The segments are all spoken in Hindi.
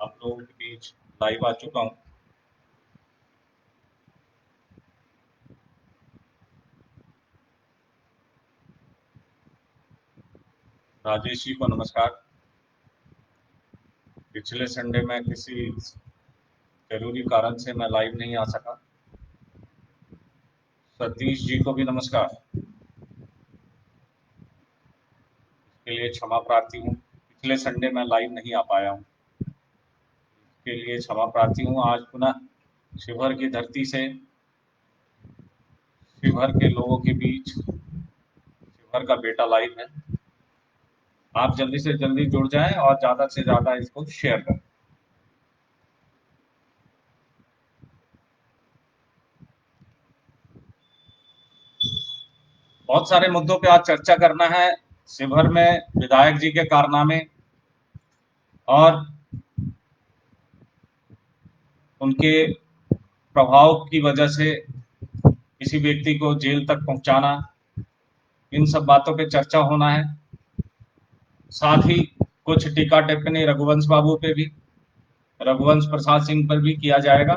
आप लोगों के बीच लाइव आ चुका हूँ। राजेश जी को नमस्कार। पिछले संडे में किसी जरूरी कारण से मैं लाइव नहीं आ सका। सतीश जी को भी नमस्कार। इसके लिए क्षमा प्रार्थी हूँ। पिछले संडे में लाइव नहीं आ पाया हूँ, इसके लिए क्षमा प्रार्थी हूँ। आज पुनः शिवहर की धरती से, शिवहर के लोगों के बीच शिवहर का बेटा लाइव है। आप जल्दी से जल्दी जुड़ जाएं और ज़्यादा से ज़्यादा इसको शेयर करें। बहुत सारे मुद्दों पे आज चर्चा करना है। शिवहर में विधायक जी के कारनामे और उनके प्रभाव की वजह से किसी व्यक्ति को जेल तक पहुंचाना, इन सब बातों पे चर्चा होना है। साथ ही कुछ टीका टिप्पणी रघुवंश बाबू पे भी, रघुवंश प्रसाद सिंह पर भी किया जाएगा।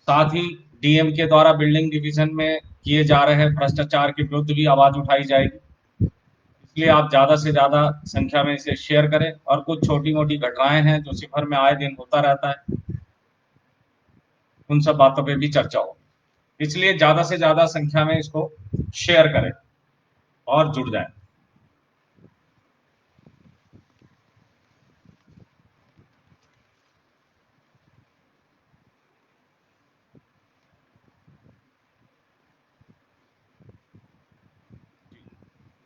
साथ ही डीएम के द्वारा बिल्डिंग डिवीजन में किए जा रहे भ्रष्टाचार के विरुद्ध भी आवाज उठाई जाएगी। इसलिए आप ज्यादा से ज्यादा संख्या में इसे शेयर करें। और कुछ छोटी मोटी घटनाएं हैं जो शिवहर में आए दिन होता रहता है, उन सब बातों पे भी चर्चा हो। इसलिए ज्यादा से ज्यादा संख्या में इसको शेयर करें और जुड़ जाएं।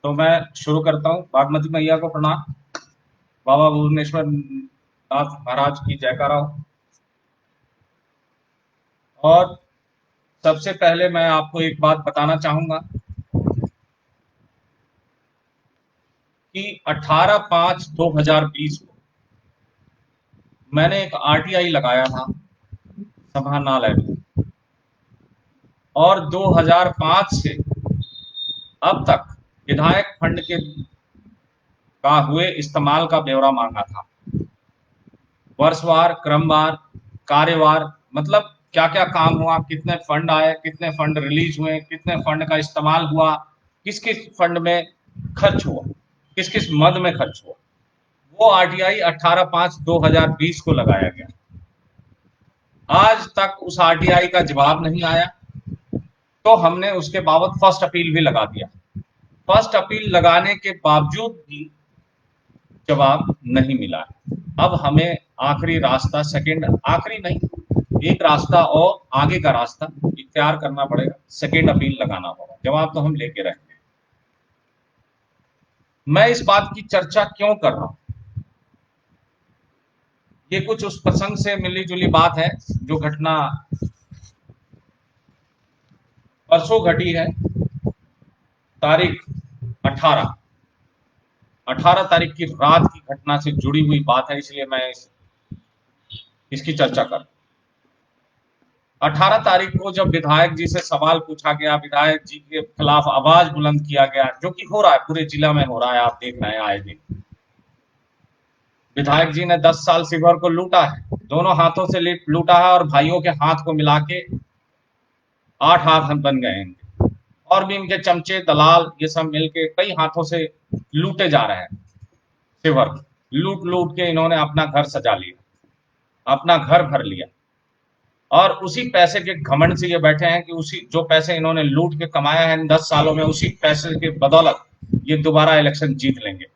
तो मैं शुरू करता हूँ। बागमती मैया को प्रणाम। बाबा भुवनेश्वर नाथ महाराज की जयकारा हो। और सबसे पहले मैं आपको एक बात बताना चाहूंगा कि 18/5/2020 को मैंने एक आरटीआई लगाया था समाहरणालय में, और 2005 से अब तक विधायक फंड के का हुए इस्तेमाल का ब्यौरा मांगा था। वर्षवार, क्रमवार, कार्यवार, मतलब क्या क्या काम हुआ, कितने फंड आए, कितने फंड रिलीज हुए, कितने फंड का इस्तेमाल हुआ, किस किस फंड में खर्च हुआ, किस किस मद में खर्च हुआ, वो आरटीआई 18/5/2020 को लगाया गया। आज तक उस आरटीआई का जवाब नहीं आया, तो हमने उसके बाबत फर्स्ट अपील भी लगा दिया। फर्स्ट अपील लगाने के बावजूद भी जवाब नहीं मिला है। अब हमें आखिरी रास्ता, सेकंड आखिरी नहीं, एक रास्ता और आगे का रास्ता इख्तियार करना पड़ेगा। सेकंड अपील लगाना होगा। जवाब तो हम लेके रहेंगे। मैं इस बात की चर्चा क्यों कर रहा हूं? ये कुछ उस प्रसंग से मिली जुली बात है जो घटना परसों घटी है। तारीख 18 तारीख की रात की घटना से जुड़ी हुई बात है, इसलिए मैं इसकी चर्चा कर। 18 तारीख को जब विधायक जी से सवाल पूछा गया, विधायक जी के खिलाफ आवाज बुलंद किया गया, जो कि हो रहा है, पूरे जिला में हो रहा है, आप देख रहे हैं आए दिन। विधायक जी ने 10 साल शिवहर को लूटा है, दोनों हाथों से लूटा है, और भाइयों के हाथ को मिला के 8 हाथ बन गए हैं। और भी इनके चमचे, दलाल, ये सब मिलके कई हाथों से लूटे जा रहे हैं शिवहर। लूट लूट के इन्होंने अपना घर सजा लिया, अपना घर भर लिया, और उसी पैसे के घमंड से ये बैठे हैं कि उसी जो पैसे इन्होंने लूट के कमाया है इन 10 सालों में, उसी पैसे के बदौलत ये दोबारा इलेक्शन जीत लेंगे।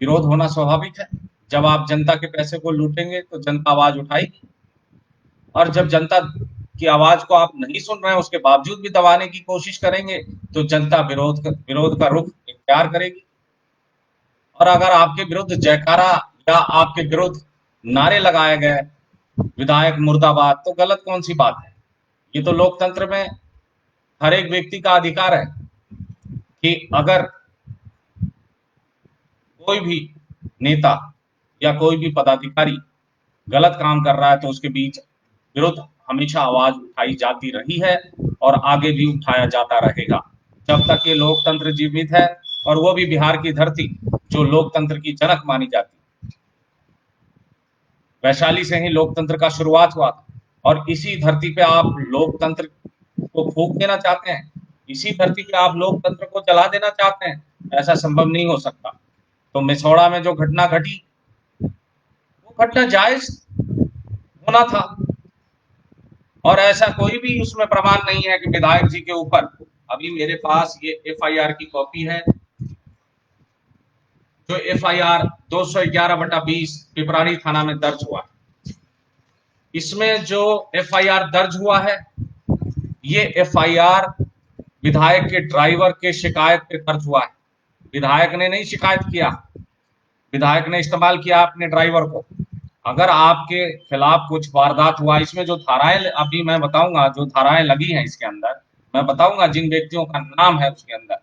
विरोध होना स्वाभाविक है। जब आप जनता के पैसे को लूटेंगे तो जनता आवाज उठाएगी, और जब जनता की आवाज को आप नहीं सुन रहे हैं, उसके बावजूद भी दबाने की कोशिश करेंगे, तो जनता विरोध का रुख इख्तियार करेगी। और अगर आपके विरुद्ध जयकारा या आपके विरुद्ध नारे लगाए गए, विधायक मुर्दाबाद, तो गलत कौन सी बात है? ये तो लोकतंत्र में हर एक व्यक्ति का अधिकार है कि अगर कोई भी नेता या कोई भी पदाधिकारी गलत काम कर रहा है तो उसके बीच विरुद्ध हमेशा आवाज उठाई जाती रही है और आगे भी उठाया जाता रहेगा जब तक ये लोकतंत्र जीवित है। और वो भी बिहार की धरती, जो लोकतंत्र की जनक मानी जाती है, वैशाली से ही लोकतंत्र का शुरुआत हुआ था और इसी धरती पे आप लोकतंत्र को फूंक देना चाहते हैं, इसी धरती पे आप लोकतंत्र को जला देना चाहते हैं। ऐसा संभव नहीं हो सकता। तो मिसौड़ा में जो घटना घटी, वो घटना जायज होना था और ऐसा कोई भी उसमें प्रमाण नहीं है कि विधायक जी के ऊपर, अभी मेरे पास ये एफआईआर की कॉपी है, जो एफआईआर 211/20 पिपराड़ी थाना में दर्ज हुआ है। इसमें जो एफआईआर दर्ज हुआ है, ये एफआईआर विधायक के ड्राइवर के शिकायत पे दर्ज हुआ है। विधायक ने नहीं शिकायत किया, विधायक ने इस्तेमाल किया अपने ड्राइवर को। अगर आपके खिलाफ कुछ वारदात हुआ, इसमें जो धाराएं अभी मैं बताऊंगा, जो धाराएं लगी हैं इसके अंदर, मैं बताऊंगा जिन व्यक्तियों का नाम है उसके अंदर,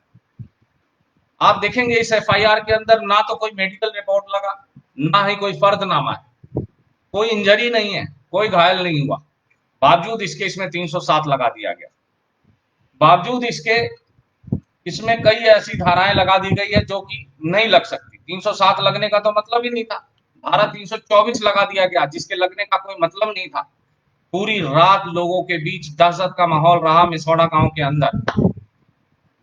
आप देखेंगे इस एफआईआर के अंदर ना तो कोई मेडिकल रिपोर्ट लगा, ना ही कोई फर्दनामा है, कोई इंजरी नहीं है, कोई घायल नहीं हुआ, बावजूद इसके इसमें 307 लगा दिया गया। बावजूद इसके इसमें कई ऐसी धाराएं लगा दी गई है जो कि नहीं लग सकती। 307 लगने का तो मतलब ही नहीं था। धारा 324 लगा दिया गया जिसके लगने का कोई मतलब नहीं था। पूरी रात लोगों के बीच दहशत का माहौल रहा मिसौड़ा गांव के अंदर।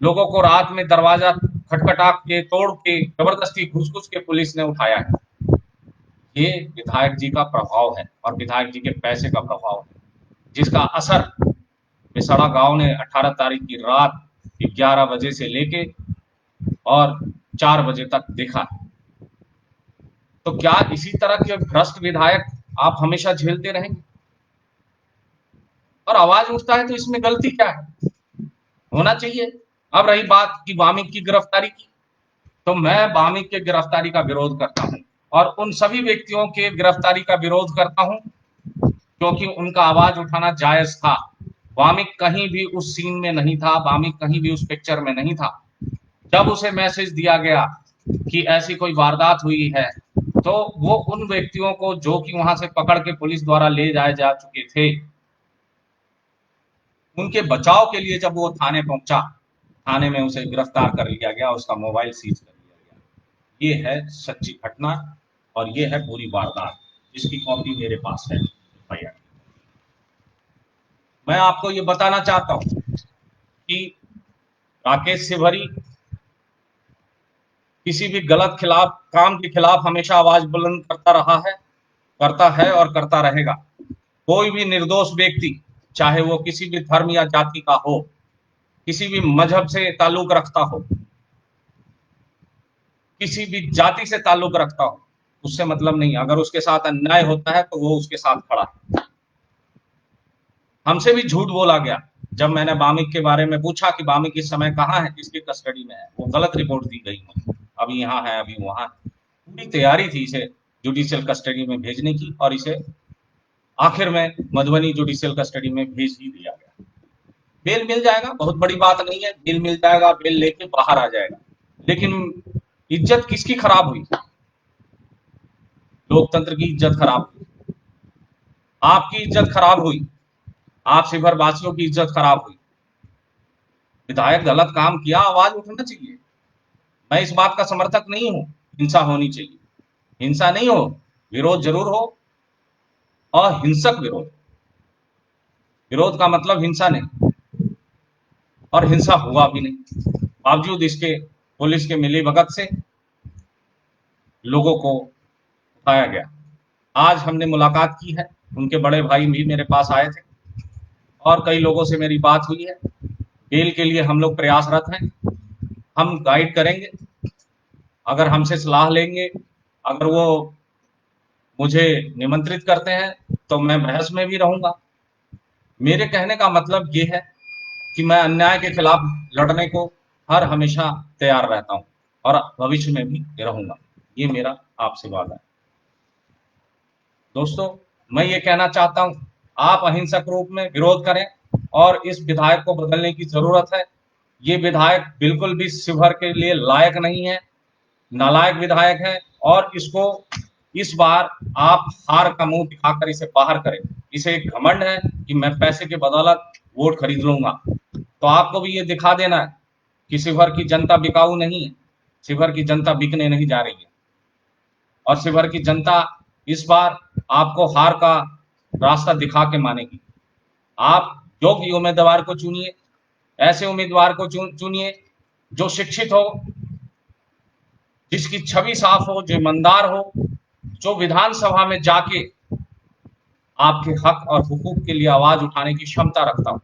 लोगों को रात में दरवाजा खटखटा के, तोड़ के, जबरदस्ती घुस घुस के पुलिस ने उठाया है। ये विधायक जी का प्रभाव है और विधायक जी के पैसे का प्रभाव है, जिसका असर मिसौड़ा गांव ने 18 तारीख की रात 11 बजे से लेके और 4 बजे तक देखा। तो क्या इसी तरह के भ्रष्ट विधायक आप हमेशा झेलते रहेंगे? और आवाज उठता है तो इसमें गलती क्या है? होना चाहिए। अब रही बात की वामिक की गिरफ्तारी की, तो मैं वामिक के गिरफ्तारी का विरोध करता हूं और उन सभी व्यक्तियों के गिरफ्तारी का विरोध करता हूं क्योंकि उनका आवाज उठाना जायज था। वामिक कहीं भी उस सीन में नहीं था, वामिक कहीं भी उस पिक्चर में नहीं था। जब उसे मैसेज दिया गया कि ऐसी कोई वारदात हुई है, तो वो उन व्यक्तियों को जो कि वहां से पकड़ के पुलिस द्वारा ले जाए जा चुके थे, उनके बचाव के लिए जब वो थाने पहुंचा, थाने में उसे गिरफ्तार कर लिया गया, उसका मोबाइल सीज कर लिया गया। ये है सच्ची घटना और ये है पूरी वारदात, जिसकी कॉपी मेरे पास है। मैं आपको ये बताना चाहता हूं कि राकेश सिभरी किसी भी गलत खिलाफ काम के खिलाफ हमेशा आवाज बुलंद करता रहा है, करता है और करता रहेगा। कोई भी निर्दोष व्यक्ति, चाहे वो किसी भी धर्म या जाति का हो, किसी भी मजहब से ताल्लुक रखता हो, किसी भी जाति से ताल्लुक रखता हो, उससे मतलब नहीं। अगर उसके साथ अन्याय होता है तो वो उसके साथ खड़ा है। हमसे भी झूठ बोला गया जब मैंने वामिक के बारे में पूछा कि वामिक इस समय कहाँ है, किसकी कस्टडी में है। वो गलत रिपोर्ट दी गई, अभी यहाँ है, अभी वहां। पूरी तैयारी थी इसे जुडिशियल कस्टडी में भेजने की और इसे आखिर में मधुबनी जुडिशियल कस्टडी में भेज ही दिया गया। बेल मिल जाएगा, बहुत बड़ी बात नहीं है, बेल मिल जाएगा, बेल लेके बाहर आ जाएगा। लेकिन इज्जत किसकी खराब हुई? लोकतंत्र की इज्जत खराब हुई, आपकी इज्जत खराब हुई, आप शिवहर वासियों की इज्जत खराब हुई। विधायक गलत काम किया, आवाज उठना चाहिए। मैं इस बात का समर्थक नहीं हूं हिंसा होनी चाहिए, हिंसा नहीं हो, विरोध जरूर हो, अहिंसक विरोध। विरोध का मतलब हिंसा नहीं, और हिंसा हुआ भी नहीं। बावजूद इसके पुलिस के मिलीभगत से लोगों को उठाया गया। आज हमने मुलाकात की है, उनके बड़े भाई भी मेरे पास आए थे और कई लोगों से मेरी बात हुई है। बेल के लिए हम लोग प्रयासरत हैं, हम गाइड करेंगे। अगर हमसे सलाह लेंगे, अगर वो मुझे निमंत्रित करते हैं तो मैं बहस में भी रहूंगा। मेरे कहने का मतलब ये है कि मैं अन्याय के खिलाफ लड़ने को हर हमेशा तैयार रहता हूं और भविष्य में भी रहूंगा। ये मेरा आपसे वादा है। दोस्तों, मैं ये कहना चाहता हूं, आप अहिंसक रूप में विरोध करें और इस विधायक को बदलने की जरूरत है। ये विधायक बिल्कुल भी शिवहर के लिए लायक नहीं है, नालायक विधायक है और इसको इस बार आप हार का मुंह दिखाकर इसे बाहर करें। इसे एक घमंड है कि मैं पैसे के बदौलत वोट खरीद लूंगा, तो आपको भी ये दिखा देना है कि शिवहर की जनता बिकाऊ नहीं है, शिवहर की जनता बिकने नहीं जा रही है और शिवहर की जनता इस बार आपको हार का रास्ता दिखा के मानेगी। आप योग्य उम्मीदवार को चुनिए, ऐसे उम्मीदवार को चुनिए जो शिक्षित हो, जिसकी छवि साफ हो, जो ईमानदार हो, जो विधानसभा में जाके आपके हक और हुकूक के लिए आवाज उठाने की क्षमता रखता हो।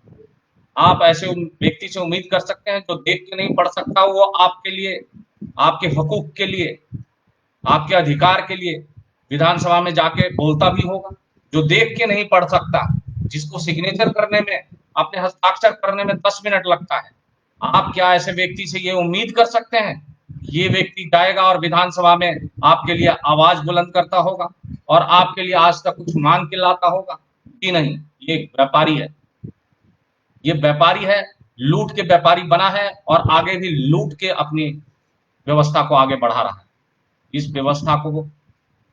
आप ऐसे व्यक्ति से उम्मीद कर सकते हैं जो देख के नहीं पढ़ सकता, वो आपके लिए, आपके हकूक के लिए, आपके अधिकार के लिए विधानसभा में जाके बोलता भी होगा। जो देख के नहीं पढ़ सकता, जिसको सिग्नेचर करने में, अपने हस्ताक्षर करने में 10 मिनट लगता है, आप क्या ऐसे व्यक्ति से ये उम्मीद कर सकते हैं ये व्यक्ति जाएगा और विधानसभा में आपके लिए आवाज बुलंद करता होगा और आपके लिए आज तक कुछ मांग के लाता होगा? जी नहीं, ये एक व्यापारी है, ये व्यापारी है, लूट के व्यापारी बना है और आगे भी लूट के अपनी व्यवस्था को आगे बढ़ा रहा है। इस व्यवस्था को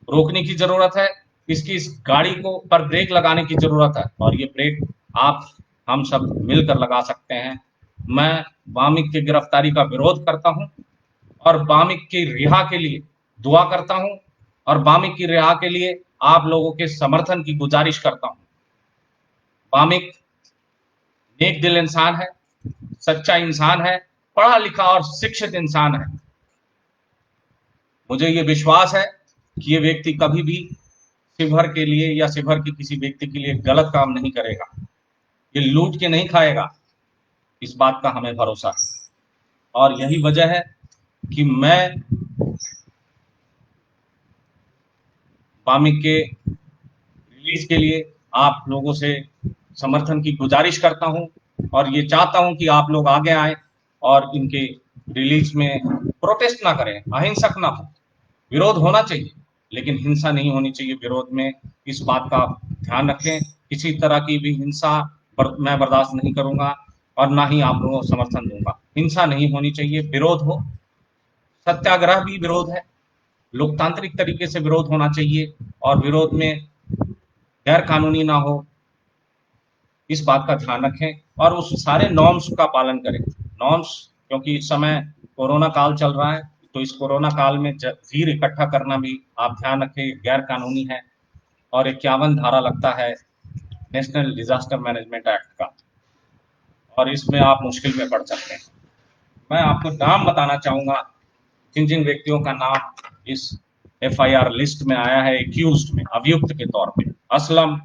रोकने की जरूरत है, इसकी इस गाड़ी को पर ब्रेक लगाने की जरूरत है और ये ब्रेक आप हम सब मिलकर लगा सकते हैं। मैं वामिक की गिरफ्तारी का विरोध करता हूं और वामिक की रिहा के लिए दुआ करता हूं और वामिक की रिहा के लिए आप लोगों के समर्थन की गुजारिश करता हूं। वामिक नेक दिल इंसान है, सच्चा इंसान है, पढ़ा लिखा और शिक्षित इंसान है। मुझे ये विश्वास है कि ये व्यक्ति कभी भी शिवहर के लिए या शिवहर के किसी व्यक्ति के लिए गलत काम नहीं करेगा, ये लूट के नहीं खाएगा, इस बात का हमें भरोसा है। और यही वजह है कि मैं वामिक के रिलीज के लिए आप लोगों से समर्थन की गुजारिश करता हूं और ये चाहता हूं कि आप लोग आगे आए और इनके रिलीज में प्रोटेस्ट ना करें, अहिंसक ना हो। विरोध होना चाहिए लेकिन हिंसा नहीं होनी चाहिए विरोध में, इस बात का ध्यान रखें। किसी तरह की भी हिंसा मैं बर्दाश्त नहीं करूंगा और ना ही आप लोगों को समर्थन दूंगा। हिंसा नहीं होनी चाहिए, विरोध हो, सत्याग्रह भी विरोध है, लोकतांत्रिक तरीके से विरोध होना चाहिए और विरोध में गैर कानूनी ना हो, इस बात का ध्यान रखें और उस सारे नॉर्म्स का पालन करें। नॉर्म्स, क्योंकि इस समय कोरोना काल चल रहा है, तो इस कोरोना काल में भीड़ इकट्ठा करना भी आप ध्यान रखें, गैर कानूनी है और 51 धारा लगता है नेशनल डिजास्टर मैनेजमेंट एक्ट का और इसमें आप मुश्किल में पड़ सकते हैं। मैं आपको नाम बताना चाहूंगा जिन जिन व्यक्तियों का नाम इस एफआईआर लिस्ट में आया है, एक्यूज्ड में, अभियुक्त के तौर पे। असलम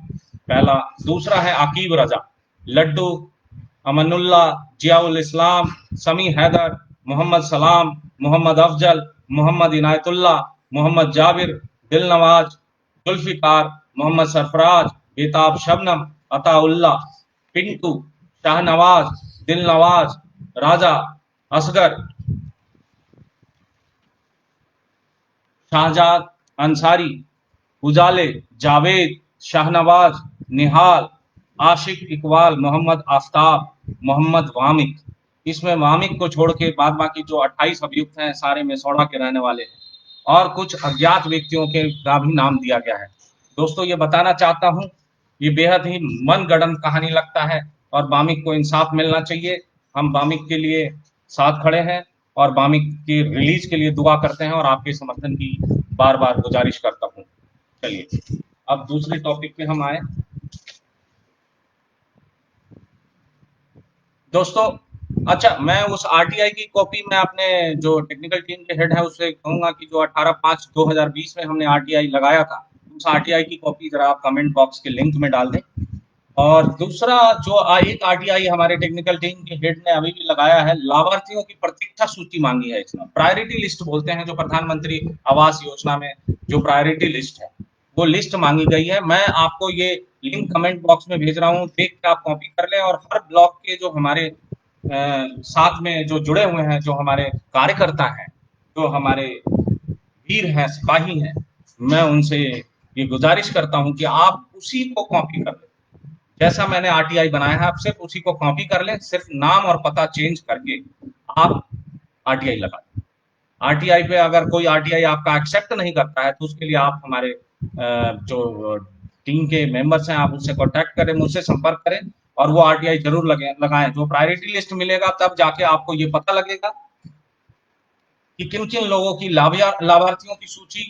पहला, दूसरा है आकिब रजा, लड्डू, अमनुल्ला, जियाउल इस्लाम, समी हैदर, मोहम्मद सलाम, मोहम्मद अफजल, मोहम्मद इनायतुल्ला, मोहम्मद जाबिर, दिल नवाज, जुल्फिकार, मोहम्मद सरफराज, बेताब शबनम, अताउल्ला, पिंटू, शाहनवाज, दिल नवाज, राजा, असगर, शाहजाद अंसारी, उजाले, जावेद, शाहनवाज, निहाल, आशिक इकबाल, मोहम्मद आफ्ताब, मोहम्मद वामिक। इसमें वामिक को छोड़ के बाद बाकी जो 28 अभियुक्त हैं सारे मेसौड़ा के रहने वाले हैं और कुछ अज्ञात व्यक्तियों के का भी नाम दिया गया है। दोस्तों, ये बताना चाहता हूं, ये बेहद ही मनगढ़ंत कहानी लगता है और वामिक को इंसाफ मिलना चाहिए। हम वामिक के लिए साथ खड़े हैं और वामिक की रिलीज के लिए दुआ करते हैं और आपके समर्थन की बार बार गुजारिश करता हूँ। चलिए अब दूसरे टॉपिक पे हम आए। दोस्तों, अच्छा, मैं उस आरटीआई की कॉपी में अपने जो टेक्निकल टीम के हेड है उससे कहूंगा कि जो 18/5/2020 में हमने आरटीआई लगाया था, उस आरटीआई की कॉपी जरा आप कमेंट बॉक्स के लिंक में डाल दें। और दूसरा जो एक आरटीआई हमारे टेक्निकल टीम के हेड ने अभी भी लगाया है, लाभार्थियों की प्रतीक्षा सूची मांगी है। इसमें प्रायोरिटी लिस्ट बोलते हैं, जो प्रधानमंत्री आवास योजना में जो प्रायोरिटी लिस्ट है, वो लिस्ट मांगी गई है। मैं आपको ये लिंक कमेंट बॉक्स में भेज रहा हूँ, देख के आप कॉपी कर लें और हर ब्लॉक के जो हमारे साथ में जो जुड़े हुए हैं, जो हमारे कार्यकर्ता हैं, जो हमारे वीर हैं, सिपाही हैं, मैं उनसे ये गुजारिश करता हूं कि आप उसी को कॉपी कर लें। जैसा मैंने आरटीआई बनाया है, आप सिर्फ उसी को कॉपी कर लें, सिर्फ नाम और पता चेंज करके आप आरटीआई लगा दें। आरटीआई पे अगर कोई आरटीआई आपका एक्सेप्ट नहीं करता है तो उसके लिए आप हमारे जो टीम के मेंबर्स हैं, आप उससे कांटेक्ट करें, मुझसे संपर्क करें और वो आरटीआई जरूर लगाएं। जो प्रायोरिटी लिस्ट मिलेगा तब जाके आपको ये पता लगेगा कि किन किन लोगों की लाभार्थियों की सूची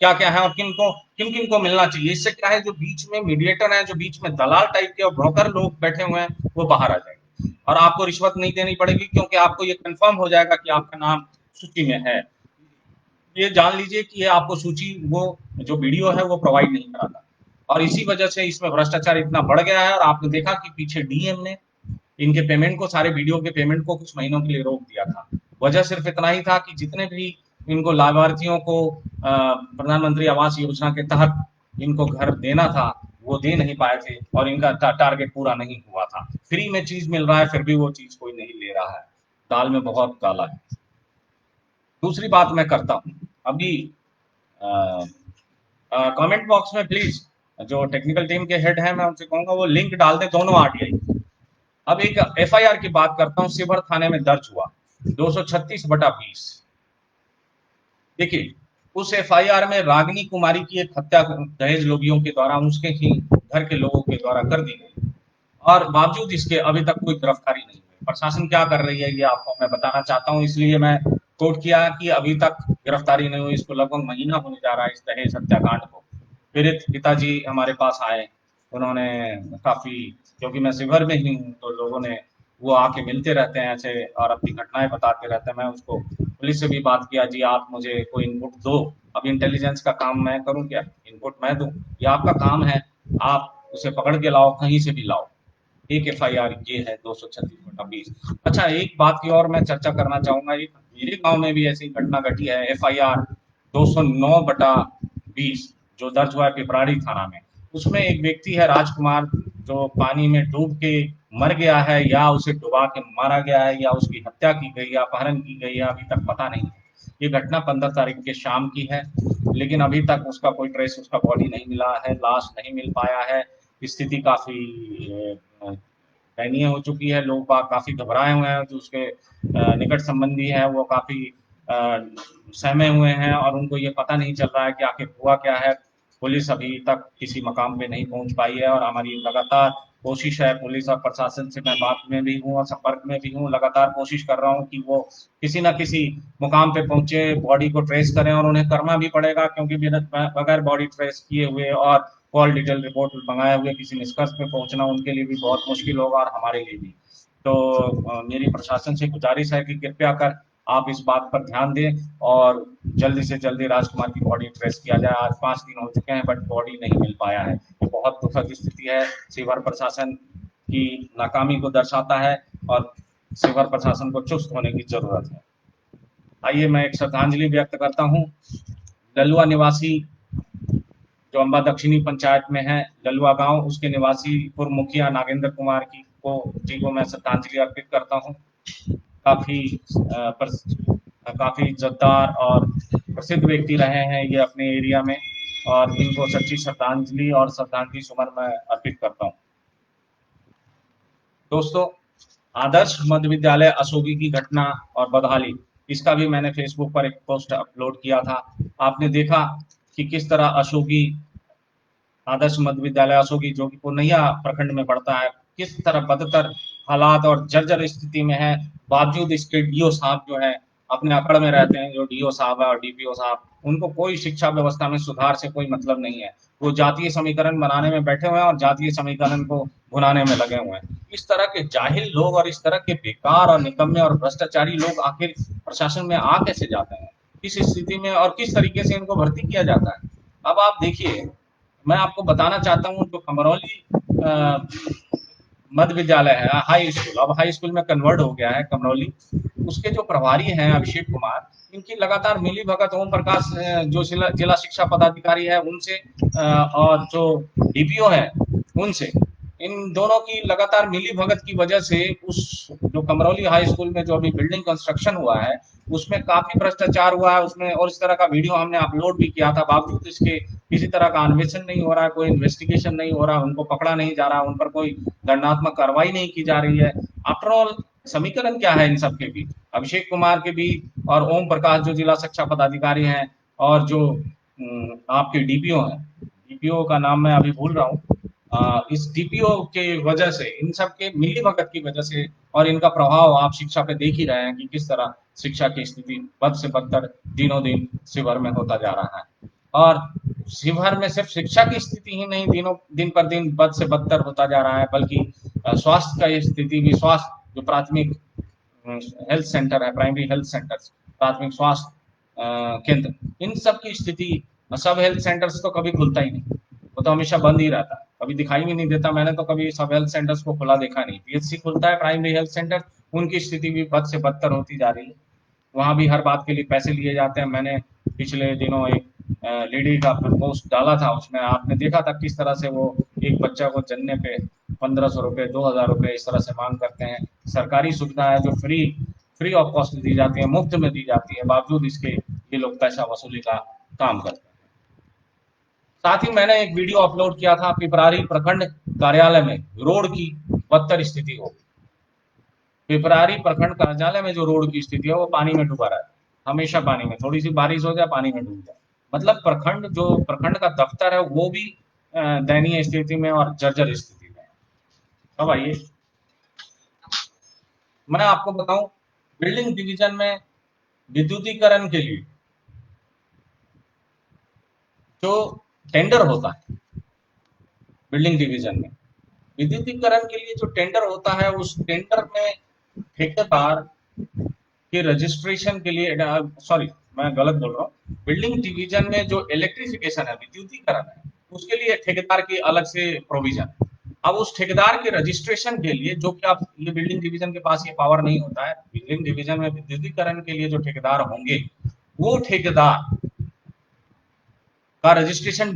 क्या क्या है और किन किन को मिलना चाहिए। इससे क्या है, जो बीच में मीडिएटर है, जो बीच में दलाल टाइप के और ब्रोकर लोग बैठे हुए हैं, वो बाहर आ जाएंगे और आपको रिश्वत नहीं देनी पड़ेगी, क्योंकि आपको ये कंफर्म हो जाएगा कि आपका नाम सूची में है। ये जान लीजिए कि ये आपको सूची, वो जो वीडियो है वो प्रोवाइड नहीं कराता, और इसी वजह से इसमें भ्रष्टाचार इतना बढ़ गया है। और आपने देखा कि पीछे डीएम ने इनके पेमेंट को, सारे वीडियो के पेमेंट को कुछ महीनों के लिए रोक दिया था। वजह सिर्फ इतना ही था कि जितने भी इनको लाभार्थियों को प्रधानमंत्री आवास योजना के तहत इनको घर देना था, वो दे नहीं पाए थे और इनका टारगेट पूरा नहीं हुआ था। फ्री में चीज मिल रहा है, फिर भी वो चीज कोई नहीं ले रहा है। दाल में बहुत काला है। दूसरी बात मैं करता हूँ अभी, कमेंट बॉक्स में प्लीज जो टेक्निकल टीम के हेड हैं, मैं उनसे कहूंगा वो लिंक डाल दें दोनों आरटीआई। अब एक एफआईआर की बात करता हूं, शिवहर थाने में दर्ज हुआ 236/20। देखिए, उस एफआईआर में रागिनी कुमारी की एक हत्या दहेज लोभियों के द्वारा, उसके ही घर के लोगों के द्वारा कर दी गई, और बावजूद इसके अभी तक कोई गिरफ्तारी नहीं हुई। प्रशासन क्या कर रही है ये आपको मैं बताना चाहता हूं, इसलिए मैं कोट किया कि अभी तक गिरफ्तारी नहीं हुई। इसको लगभग महीना होने जा रहा है इस दहेज हत्याकांड को। पीड़ित पिताजी हमारे पास आए, उन्होंने काफी, क्योंकि मैं शिवहर में ही हूँ तो लोगों ने, वो आके मिलते रहते हैं ऐसे और अपनी घटनाएं बताते रहते हैं। मैं उसको पुलिस से भी बात किया, जी आप मुझे कोई इनपुट दो। अब इंटेलिजेंस का काम मैं करूं क्या, इनपुट मैं दूं? ये आपका काम है, आप उसे पकड़ के लाओ, कहीं से भी लाओ। एक एफआईआर ये है 236/20। अच्छा, एक बात की और मैं चर्चा करना चाहूंगा, एक मेरे गांव में भी ऐसी घटना घटी है, एफआईआर 209/20 जो दर्ज हुआ है पिपराड़ी थाना में। उसमें एक व्यक्ति है राजकुमार, जो पानी में डूब के मर गया है, या उसे डुबा के मारा गया है, या उसकी हत्या की गई, या अपहरण की गई है, अभी तक पता नहीं है। ये घटना 15 तारीख के शाम की है, लेकिन अभी तक उसका कोई ट्रेस, उसका बॉडी नहीं मिला है, लाश नहीं मिल पाया है। स्थिति काफी दयनीय हो चुकी है, लोग बाग काफी घबराए हुए हैं, जो उसके निकट संबंधी हैं वो काफी सहमे हुए हैं, और उनको ये पता नहीं चल रहा है कि आखिर हुआ क्या है। पुलिस अभी तक किसी मकाम पे नहीं पहुंच पाई है, और हमारी लगातार कोशिश है, पुलिस और प्रशासन से मैं बात में भी हूँ और संपर्क में भी हूँ, लगातार कोशिश कर रहा हूँ कि वो किसी ना किसी मुकाम पे पहुंचे, बॉडी को ट्रेस करें, और उन्हें करना भी पड़ेगा, क्योंकि बगैर बॉडी ट्रेस किए हुए और कॉल डिटेल रिपोर्ट मंगाए हुए किसी निष्कर्ष पे पहुंचना उनके लिए भी बहुत मुश्किल होगा, और हमारे लिए भी। तो मेरी प्रशासन से गुजारिश है कि कृपया कर आप इस बात पर ध्यान दें, और जल्दी से जल्दी राजकुमार की बॉडी ट्रेस किया जाए। आज 5 दिन हो चुके हैं, बट बॉडी नहीं मिल पाया है। ये बहुत दुखद स्थिति है, शिवहर प्रशासन की नाकामी को दर्शाता है, और शिवहर प्रशासन को चुस्त होने की जरूरत है। आइए मैं एक श्रद्धांजलि व्यक्त करता हूँ। ललुआ निवासी, जो अम्बा दक्षिणी पंचायत में है, ललुआ गांव, उसके निवासी पूर्व मुखिया नागेंद्र कुमार जी को मैं श्रद्धांजलि अर्पित करता हूँ। काफी काफी इज्जतदार और प्रसिद्ध व्यक्ति रहे हैं ये अपने एरिया में, और इनको सच्ची श्रद्धांजलि और श्रद्धांजलि सुमन मैं अर्पित करता हूँ। दोस्तों, आदर्श मध्य विद्यालय अशोकी की घटना और बदहाली, इसका भी मैंने फेसबुक पर एक पोस्ट अपलोड किया था। आपने देखा कि किस तरह अशोकी, आदर्श मध्य विद्यालय अशोकी जो कि पूर्णिया प्रखंड में पड़ता है, किस तरह बदतर हालात और जर्जर स्थिति में है। बावजूद इसके डीओ साहब जो है अपने अकड़ में रहते हैं, जो डीओ साहब है और डीपीओ साहब, उनको कोई शिक्षा व्यवस्था में सुधार से कोई मतलब नहीं है। वो जातीय समीकरण बनाने में बैठे हुए हैं और जातीय समीकरण को भुनाने में लगे हुए हैं। इस तरह के जाहिल लोग और इस तरह के बेकार और निकम्मे और भ्रष्टाचारी लोग आखिर प्रशासन में आ कैसे जाते हैं, किस स्थिति में और किस तरीके से इनको भर्ती किया जाता है। अब आप देखिए, मैं आपको बताना चाहता हूँ, जो कमरौली मध्य विद्यालय है, हाई स्कूल, अब हाई स्कूल में कन्वर्ट हो गया है कमरौली, उसके जो प्रभारी हैं अभिषेक कुमार, इनकी लगातार मिली भगत ओम प्रकाश जो जिला शिक्षा पदाधिकारी है उनसे, और जो डीपीओ है उनसे, इन दोनों की लगातार मिली भगत की वजह से उस जो कमरौली हाई स्कूल में जो अभी बिल्डिंग कंस्ट्रक्शन हुआ है उसमें काफी भ्रष्टाचार हुआ है उसमें, और इस तरह का वीडियो हमने अपलोड भी किया था। बावजूद इसके किसी तरह का अन्वेषण नहीं हो रहा है, कोई इन्वेस्टिगेशन नहीं हो रहा, उनको पकड़ा नहीं जा रहा, उन पर कोई दंडात्मक कार्रवाई नहीं की जा रही है। आफ्टर ऑल समीकरण क्या है इन सबके बीच, अभिषेक कुमार के बीच और ओम प्रकाश जो जिला शिक्षा पदाधिकारी हैं, और जो आपके डीपीओ हैं, डीपीओ का नाम मैं अभी भूल रहा हूँ, इस डीपीओ के वजह से, इन सब के मिली भगत की वजह से, और इनका प्रभाव आप शिक्षा पे देख ही रहे हैं कि किस तरह शिक्षा की स्थिति बद से बदतर दिनों दिन शिवहर में होता जा रहा है। और शिवहर में सिर्फ शिक्षा की स्थिति ही नहीं दिन पर दिन बद से बदतर होता जा रहा है, बल्कि स्वास्थ्य का स्थिति भी, स्वास्थ्य जो प्राथमिक हेल्थ सेंटर है, प्राइमरी हेल्थ सेंटर, प्राथमिक स्वास्थ्य केंद्र, इन सब की स्थिति, सब हेल्थ सेंटर्स तो कभी खुलता ही नहीं, वो तो हमेशा बंद ही रहता है, कभी दिखाई भी नहीं देता। मैंने तो कभी सब हेल्थ सेंटर्स को खुला देखा नहीं। पीएचसी खुलता है, प्राइमरी हेल्थ सेंटर, उनकी स्थिति भी बद से बदतर होती जा रही है। वहां भी हर बात के लिए पैसे लिए जाते हैं। मैंने पिछले दिनों एक लेडी का पोस्ट डाला था, उसमें आपने देखा था किस तरह से वो एक बच्चा को जन्ने पे 1500 रुपये, 2000 रुपये इस तरह से मांग करते हैं। सरकारी सुविधा है जो फ्री फ्री ऑफ कॉस्ट दी जाती है, मुफ्त में दी जाती है, बावजूद इसके ये लोग पैसा वसूली का काम करते हैं। साथ ही मैंने एक वीडियो अपलोड किया था, पिपरारी प्रखंड कार्यालय में रोड की बदतर स्थिति हो। पिपरारी प्रखंड कार्यालय में जो रोड की स्थिति है वो पानी में डूबा रहा है, हमेशा पानी में, थोड़ी सी बारिश हो जाए पानी में डूब जाए। मतलब प्रखंड का दफ्तर है वो भी दयनीय स्थिति में और जर्जर स्थिति में। अब आइए मैं आपको बताऊं, बिल्डिंग डिवीजन में विद्युतीकरण के लिए जो टेंडर होता है, बिल्डिंग डिवीजन में विद्युतीकरण के लिए जो टेंडर होता है, उस टेंडर में ठेकेदार के रजिस्ट्रेशन के लिए, सॉरी मैं गलत बोल रहा हूँ, बिल्डिंग डिवीजन में जो इलेक्ट्रिफिकेशन है, विद्युतीकरण है, उसके लिए ठेकेदार की अलग से प्रोविजन है। अब उस ठेकेदार के रजिस्ट्रेशन के लिए, जो कि आप, ये बिल्डिंग डिवीजन के पास ये पावर नहीं होता है, बिल्डिंग डिवीजन में विद्युतीकरण के लिए जो ठेकेदार होंगे, वो ठेकेदार का रजिस्ट्रेशन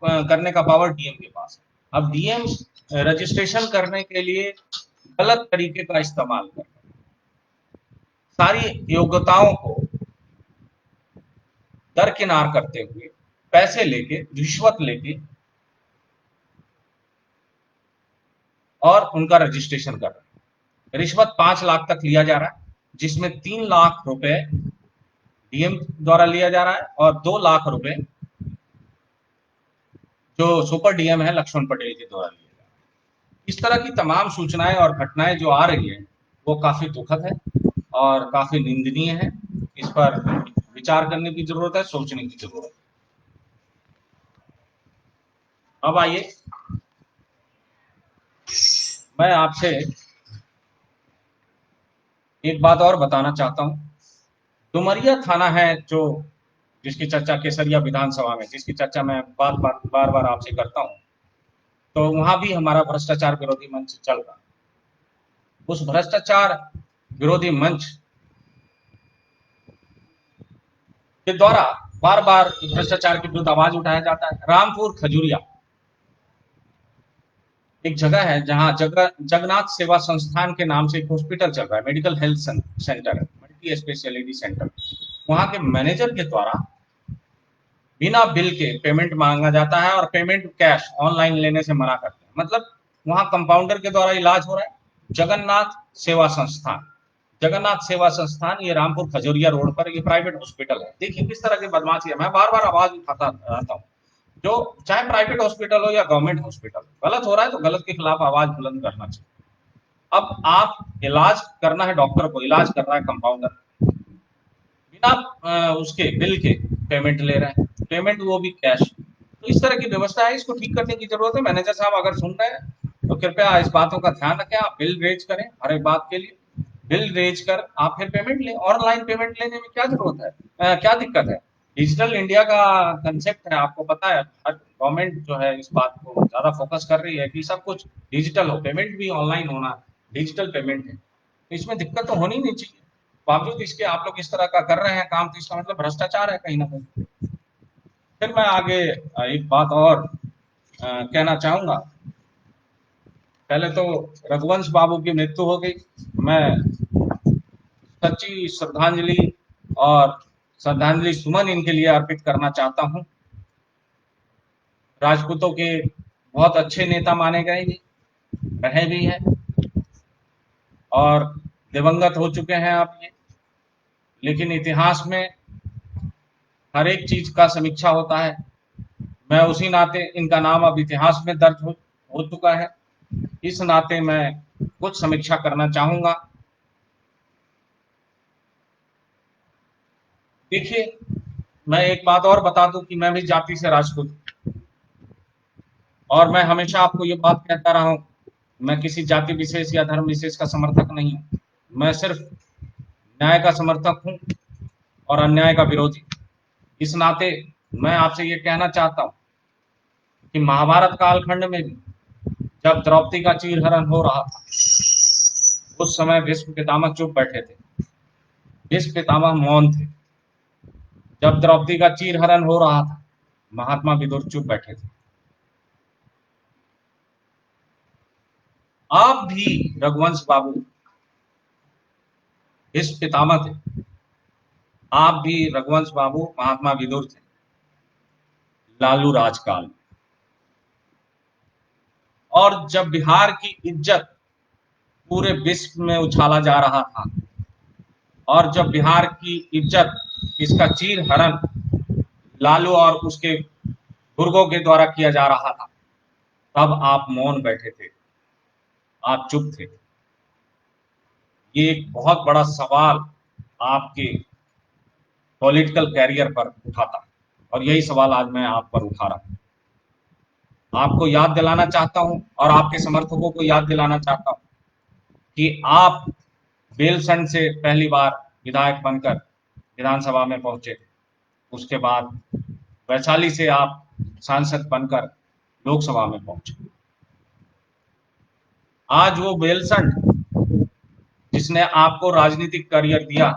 करने का पावर डीएम के पास है। अब डीएम रजिस्ट्रेशन करने के लिए गलत तरीके का इस्तेमाल कर सारी योग्यताओं को दरकिनार करते हुए, पैसे लेके, रिश्वत लेके और उनका रजिस्ट्रेशन कर रहे हैं। रिश्वत 5 लाख तक लिया जा रहा है, जिसमें 3 लाख रुपए डीएम द्वारा लिया जा रहा है और 2 लाख रुपए जो सुपर डीएम है लक्ष्मण पटेल के द्वारा लिया जा रहा है। इस तरह की तमाम सूचनाएं और घटनाएं जो आ रही है, वो काफी दुखद है और काफी निंदनीय है। इस पर विचार करने की जरूरत है, सोचने की जरूरत है। अब आइए मैं आपसे एक बात और बताना चाहता हूं। डुमरिया थाना है जो, जिसकी चर्चा केसरिया विधानसभा में, जिसकी चर्चा मैं बार बार आपसे करता हूं, तो वहां भी हमारा भ्रष्टाचार विरोधी मंच चल रहा है। उस भ्रष्टाचार विरोधी मंच के द्वारा बार बार भ्रष्टाचार के विरुद्ध आवाज उठाया जाता है। रामपुर खजूरिया एक जगह है जहां जगन्नाथ सेवा संस्थान के नाम से एक हॉस्पिटल चल रहा है, मेडिकल हेल्थ सेंटर है, मल्टी स्पेशलिटी सेंटर। वहां के मैनेजर के द्वारा बिना बिल के पेमेंट मांगा जाता है और पेमेंट कैश ऑनलाइन लेने से मना करते हैं। मतलब वहां कंपाउंडर के द्वारा इलाज हो रहा है। जगन्नाथ सेवा संस्थान, जगन्नाथ सेवा संस्थान, ये रामपुर खजूरिया रोड पर, ये प्राइवेट हॉस्पिटल है। देखिए किस तरह की बदमाशी है। मैं बार बार आवाज उठाता रहता हूँ, जो चाहे प्राइवेट हॉस्पिटल हो या गवर्नमेंट हॉस्पिटल, गलत हो रहा है तो गलत के खिलाफ आवाज बुलंद करना चाहिए। अब आप, इलाज करना है डॉक्टर को, इलाज कर रहा है कंपाउंडर, बिना उसके बिल के पेमेंट ले रहे हैं, पेमेंट वो भी कैश। तो इस तरह की व्यवस्था है, इसको ठीक करने की जरूरत है। मैनेजर साहब अगर सुन रहे हैं तो कृपया इस बातों का ध्यान रखें। आप बिल रेज करें हर एक बात के लिए, बिल रेज कर आप फिर पेमेंट लें। ऑनलाइन पेमेंट लेने में क्या जरूरत है, क्या दिक्कत है? डिजिटल इंडिया का कंसेप्ट है, आपको पता है। हर गवर्नमेंट जो है इस बात को ज्यादा फोकस कर रही है कि सब कुछ डिजिटल हो, पेमेंट भी ऑनलाइन होना, डिजिटल पेमेंट है, तो इसमें दिक्कत तो होनी नहीं चाहिए। बावजूद इसके आप लोग इस तरह का कर रहे हैं काम, तो इसका मतलब भ्रष्टाचार है कहीं ना कहीं। फिर मैं आगे एक बात और कहना चाहूंगा। पहले तो रघुवंश बाबू की मृत्यु हो गई, मैं सच्ची श्रद्धांजलि और श्रद्धांजलि सुमन इनके लिए अर्पित करना चाहता हूं। राजपूतों के बहुत अच्छे नेता माने गए, ये रहे भी हैं और दिवंगत हो चुके हैं आप ये। लेकिन इतिहास में हर एक चीज का समीक्षा होता है। मैं उसी नाते, इनका नाम अब इतिहास में दर्ज हो चुका है, इस नाते मैं कुछ समीक्षा करना चाहूंगा। देखिए, मैं एक बात और बता दूं कि मैं भी जाति से राजपूत हूं, और मैं हमेशा आपको ये बात कहता रहा हूं, मैं किसी जाति विशेष या धर्म विशेष का समर्थक नहीं हूं। मैं सिर्फ न्याय का समर्थक हूं और अन्याय का विरोधी। इस नाते मैं आपसे ये कहना चाहता हूं कि महाभारत कालखंड में भी जब द्रौपदी का चीरहरण हो रहा था, उस समय भीष्म पितामह चुप बैठे थे, भीष्म पितामह मौन थे। जब द्रौपदी का चीरहरण हो रहा था, महात्मा विदुर चुप बैठे थे। आप भी रघुवंश बाबू भीष्म पितामह थे, आप भी रघुवंश बाबू महात्मा विदुर थे लालू राजकाल। और जब बिहार की इज्जत पूरे विश्व में उछाला जा रहा था, और जब बिहार की इज्जत, इसका चीरहरण लालू और उसके गुर्गों के द्वारा किया जा रहा था, तब आप मौन बैठे थे, आप चुप थे। ये एक बहुत बड़ा सवाल आपके पॉलिटिकल कैरियर पर उठा था, और यही सवाल आज मैं आप पर उठा रहा हूं। आपको याद दिलाना चाहता हूं और आपके समर्थकों को याद दिलाना चाहता हूं कि आप बेलसंड से पहली बार विधायक बनकर विधानसभा में पहुंचे थे। उसके बाद वैशाली से आप सांसद बनकर लोकसभा में पहुंचे। आज वो बेलसंड जिसने आपको राजनीतिक करियर दिया,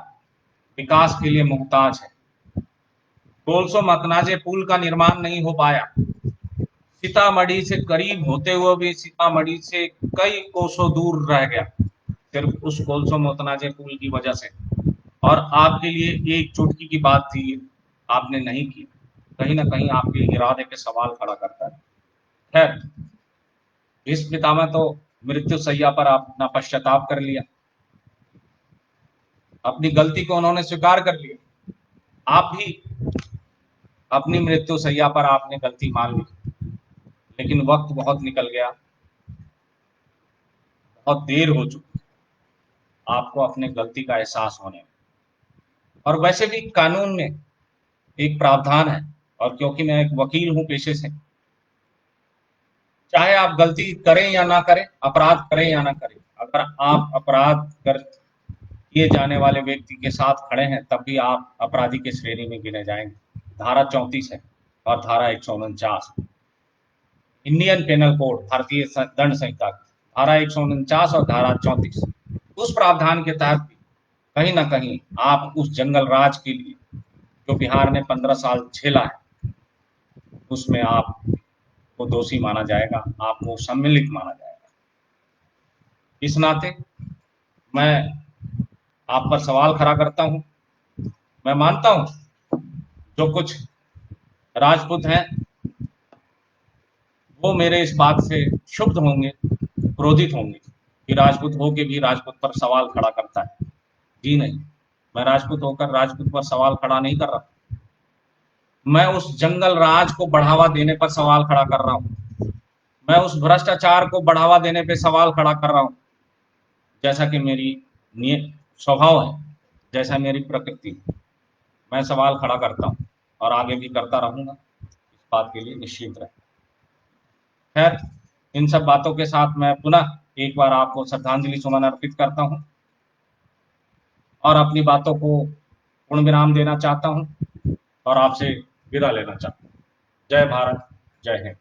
विकास के लिए मुहताज है। कोलसो मतनाजे पुल का निर्माण नहीं हो पाया, सीतामढ़ी से करीब होते हुए भी सीतामढ़ी से कई कोसों दूर रह गया, सिर्फ उस कोलसो मतनाजे पुल की वजह से। और आपके लिए एक चुटकी की बात थी, आपने नहीं की। कहीं ना कहीं आपके इरादे पे सवाल खड़ा करता है। खैर, भीष्म पितामह तो मृत्यु शैया पर अपना पश्चाताप कर लिया, अपनी गलती को उन्होंने स्वीकार कर लिया। आप भी अपनी मृत्यु शैया पर आपने गलती मान ली, लेकिन वक्त बहुत निकल गया, बहुत देर हो चुकी आपको अपने गलती का एहसास होने में। और वैसे भी कानून में एक प्रावधान है, और क्योंकि मैं एक वकील हूं पेशे से, चाहे आप गलती करें या ना करें, अपराध करें या ना करें, अगर आप अपराध कर किए जाने वाले व्यक्ति के साथ खड़े हैं, तब भी आप अपराधी की श्रेणी में गिने जाएंगे। धारा 34 है और धारा 149, इंडियन पेनल कोड, भारतीय दंड संहिता, धारा 149 और धारा 34, उस प्रावधान के तहत भी कहीं ना कहीं आप उस जंगल राज के लिए जो बिहार ने 15 साल झेला है, उसमें आपको दोषी माना जाएगा, आपको सम्मिलित माना जाएगा। इस नाते मैं आप पर सवाल खड़ा करता हूं। मैं मानता हूं जो कुछ राजपूत हैं वो मेरे इस बात से क्षुब्ध होंगे, क्रोधित होंगे कि राजपूत होके भी राजपूत पर सवाल खड़ा करता है। जी नहीं, मैं राजपूत होकर राजपूत पर सवाल खड़ा नहीं कर रहा, मैं उस जंगल राज को बढ़ावा देने पर सवाल खड़ा कर रहा हूं, मैं उस भ्रष्टाचार को बढ़ावा देने पे सवाल खड़ा कर रहा हूं। जैसा कि मेरी स्वभाव है, जैसा मेरी प्रकृति, मैं सवाल खड़ा करता हूं और आगे भी करता रहूंगा, इस बात के लिए निश्चिंत रहे। खैर, इन सब बातों के साथ मैं पुनः एक बार आपको श्रद्धांजलि सुमन अर्पित करता हूं और अपनी बातों को पूर्ण विराम देना चाहता हूं और आपसे विदा लेना चाहता हूं। जय भारत, जय हिंद।